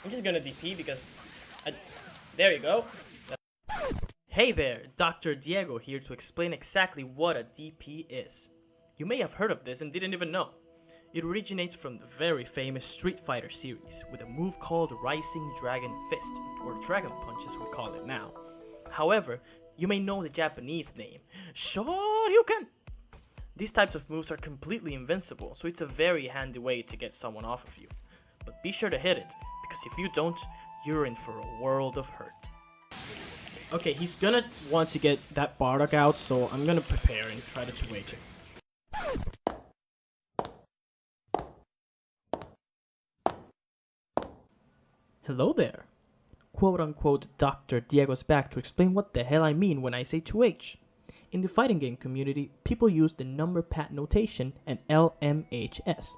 I'm just gonna DP because there you go. Hey there, Dr. Diego here to explain exactly what a DP is. You may have heard of this and didn't even know. It originates from the very famous Street Fighter series with a move called Rising Dragon Fist, or Dragon Punch as we call it now. However, you may know the Japanese name, Shoryuken! These types of moves are completely invincible, so it's a very handy way to get someone off of you. But be sure to hit it, because if you don't, you're in for a world of hurt. Okay, he's gonna want to get that Bardock out, so I'm gonna prepare and try to 2H it. Hello there. Quote unquote Dr. Diego's back to explain what the hell I mean when I say 2H. In the fighting game community, people use the number pad notation and LMHS.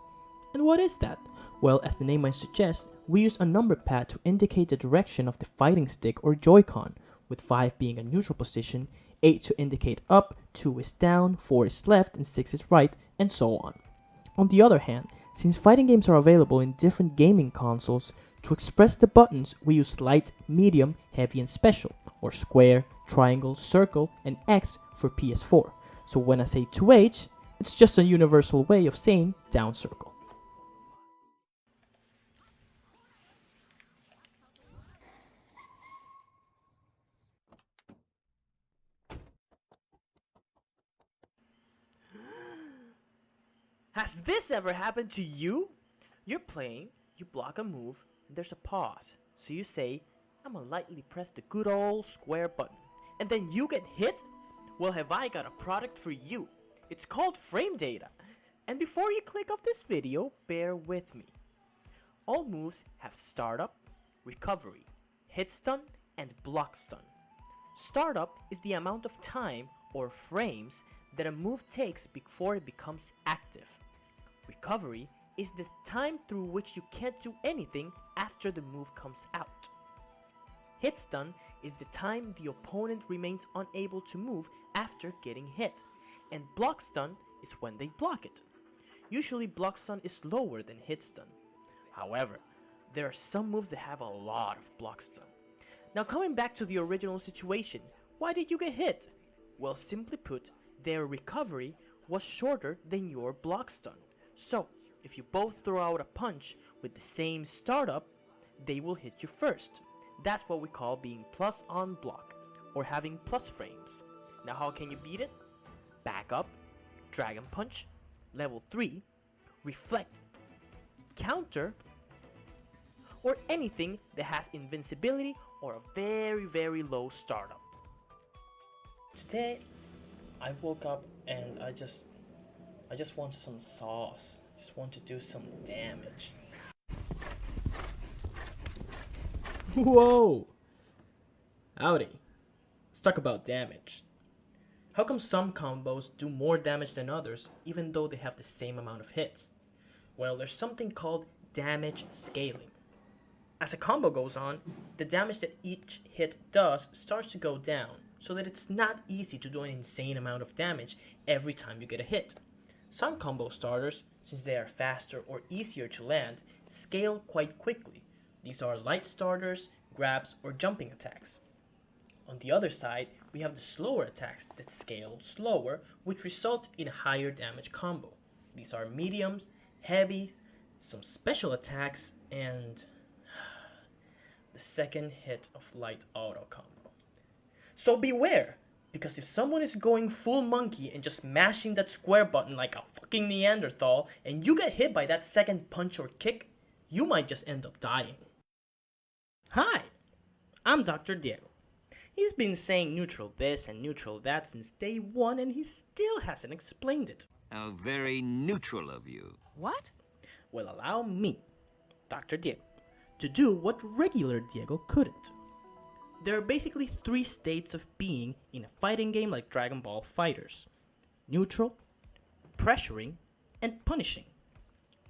And what is that? Well, as the name might suggest, we use a number pad to indicate the direction of the fighting stick or Joy-Con, with 5 being a neutral position, 8 to indicate up, 2 is down, 4 is left, and 6 is right, and so on. On the other hand, since fighting games are available in different gaming consoles, to express the buttons we use light, medium, heavy, and special, or square, triangle, circle, and X for PS4. So when I say 2H, it's just a universal way of saying down circle. Has this ever happened to you? You're playing, you block a move, and there's a pause. So you say, I'm gonna lightly press the good old square button. And then you get hit? Well, have I got a product for you. It's called frame data. And before you click off this video, bear with me. All moves have startup, recovery, hit stun, and block stun. Startup is the amount of time or frames that a move takes before it becomes active. Recovery is the time through which you can't do anything after the move comes out. Hit stun is the time the opponent remains unable to move after getting hit, and block stun is when they block it. Usually block stun is lower than hit stun. However, there are some moves that have a lot of block stun. Now coming back to the original situation, why did you get hit? Well, simply put, their recovery was shorter than your block stun. So, if you both throw out a punch with the same startup, they will hit you first. That's what we call being plus on block, or having plus frames. Now how can you beat it? Back up, Dragon Punch, level 3, reflect, counter, or anything that has invincibility or a very, very low startup. Today, I woke up and I just want some sauce. Just want to do some damage. Whoa! Howdy. Let's talk about damage. How come some combos do more damage than others even though they have the same amount of hits? Well, there's something called damage scaling. As a combo goes on, the damage that each hit does starts to go down, so that it's not easy to do an insane amount of damage every time you get a hit. Some combo starters, since they are faster or easier to land, scale quite quickly. These are light starters, grabs, or jumping attacks. On the other side, we have the slower attacks that scale slower, which results in a higher damage combo. These are mediums, heavies, some special attacks, and the second hit of light auto combo. So beware, because if someone is going full monkey and just mashing that square button like a fucking Neanderthal, and you get hit by that second punch or kick, you might just end up dying. Hi, I'm Dr. Diego. He's been saying neutral this and neutral that since day one, and he still hasn't explained it. How very neutral of you. What? Well, allow me, Dr. Diego, to do what regular Diego couldn't. There are basically 3 states of being in a fighting game like Dragon Ball FighterZ: neutral, pressuring, and punishing.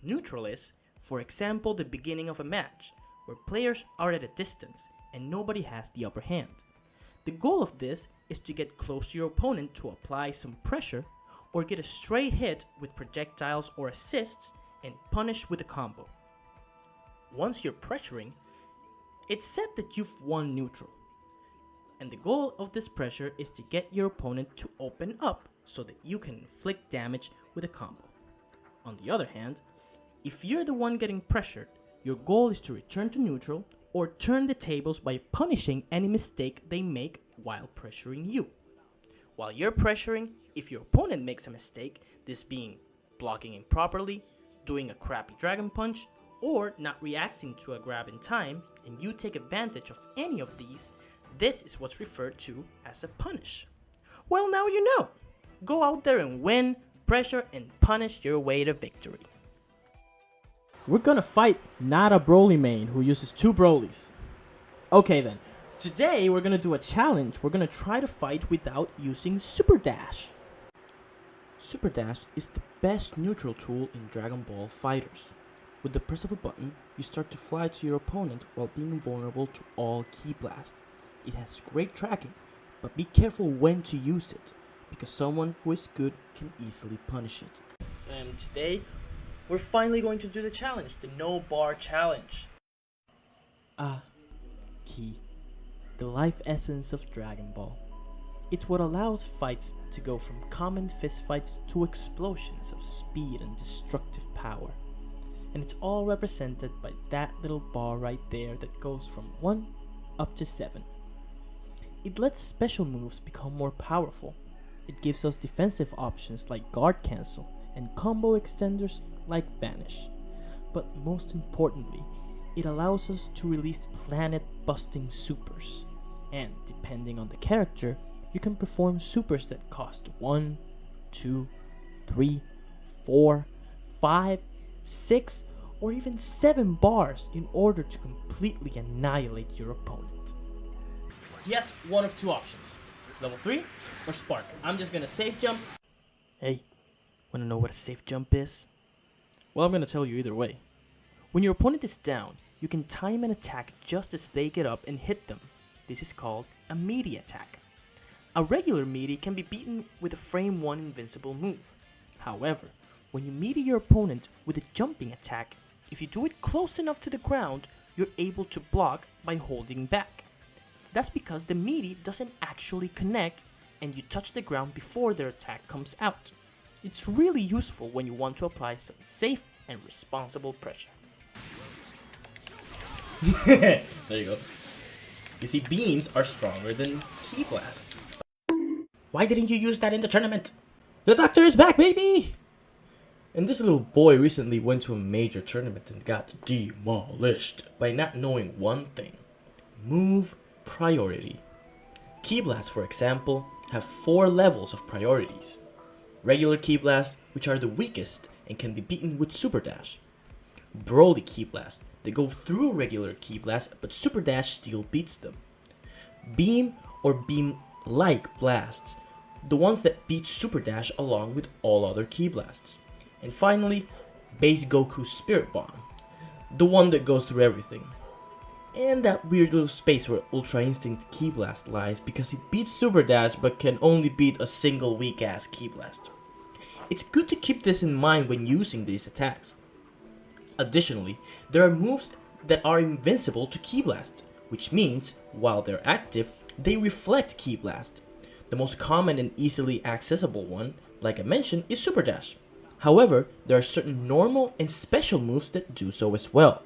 Neutral is, for example, the beginning of a match, where players are at a distance and nobody has the upper hand. The goal of this is to get close to your opponent to apply some pressure or get a stray hit with projectiles or assists and punish with a combo. Once you're pressuring, It's said that you've won neutral, and the goal of this pressure is to get your opponent to open up so that you can inflict damage with a combo. On the other hand, if you're the one getting pressured, your goal is to return to neutral or turn the tables by punishing any mistake they make while pressuring you. While you're pressuring, if your opponent makes a mistake, this being blocking improperly, doing a crappy dragon punch, or not reacting to a grab in time, and you take advantage of any of these, this is what's referred to as a punish. Well, now you know. Go out there and win, pressure, and punish your way to victory. We're gonna fight not a Broly main who uses 2 Brolys. Okay then, today we're gonna do a challenge. We're gonna try to fight without using Super Dash. Super Dash is the best neutral tool in Dragon Ball FighterZ. With the press of a button, you start to fly to your opponent while being vulnerable to all Ki Blast. It has great tracking, but be careful when to use it, because someone who is good can easily punish it. And today, we're finally going to do the challenge, the no bar challenge. Ki, the life essence of Dragon Ball. It's what allows fights to go from common fistfights to explosions of speed and destructive power. And it's all represented by that little bar right there that goes from 1 up to 7. It lets special moves become more powerful. It gives us defensive options like guard cancel and combo extenders like vanish. But most importantly, it allows us to release planet-busting supers. And depending on the character, you can perform supers that cost 1, 2, 3, 4, 5, 6, or even 7 bars in order to completely annihilate your opponent. Yes, one of 2 options. Level 3 or Spark. I'm just gonna safe jump. Hey, wanna know what a safe jump is? Well, I'm gonna tell you either way. When your opponent is down, you can time an attack just as they get up and hit them. This is called a meaty attack. A regular meaty can be beaten with a frame 1 invincible move. However, when you meaty your opponent with a jumping attack, if you do it close enough to the ground, you're able to block by holding back. That's because the meaty doesn't actually connect and you touch the ground before their attack comes out. It's really useful when you want to apply some safe and responsible pressure. There you go. You see, beams are stronger than Ki Blasts. Why didn't you use that in the tournament? The doctor is back, baby! And this little boy recently went to a major tournament and got demolished by not knowing one thing. Move priority. Ki Blasts, for example, have 4 levels of priorities. Regular Ki Blasts, which are the weakest and can be beaten with Super Dash. Broly Ki Blasts, they go through regular Ki Blasts, but Super Dash still beats them. Beam or beam-like blasts, the ones that beat Super Dash along with all other Ki Blasts. And finally, Base Goku's Spirit Bomb, the one that goes through everything. And that weird little space where Ultra Instinct Ki Blast lies because it beats Super Dash but can only beat a single weak ass Ki Blast. It's good to keep this in mind when using these attacks. Additionally, there are moves that are invincible to Ki Blast, which means while they're active, they reflect Ki Blast. The most common and easily accessible one, like I mentioned, is Super Dash. However, there are certain normal and special moves that do so as well.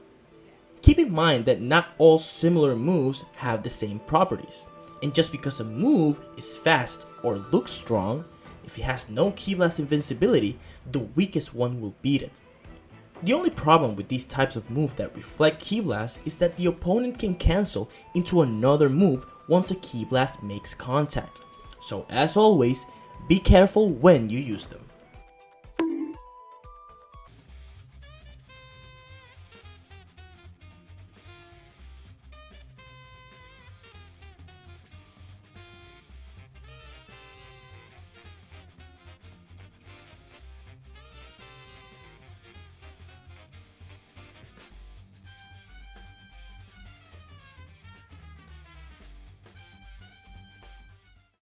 Keep in mind that not all similar moves have the same properties, and just because a move is fast or looks strong, if it has no Ki Blast invincibility, the weakest one will beat it. The only problem with these types of moves that reflect Ki Blast is that the opponent can cancel into another move once a Ki Blast makes contact. So as always, be careful when you use them.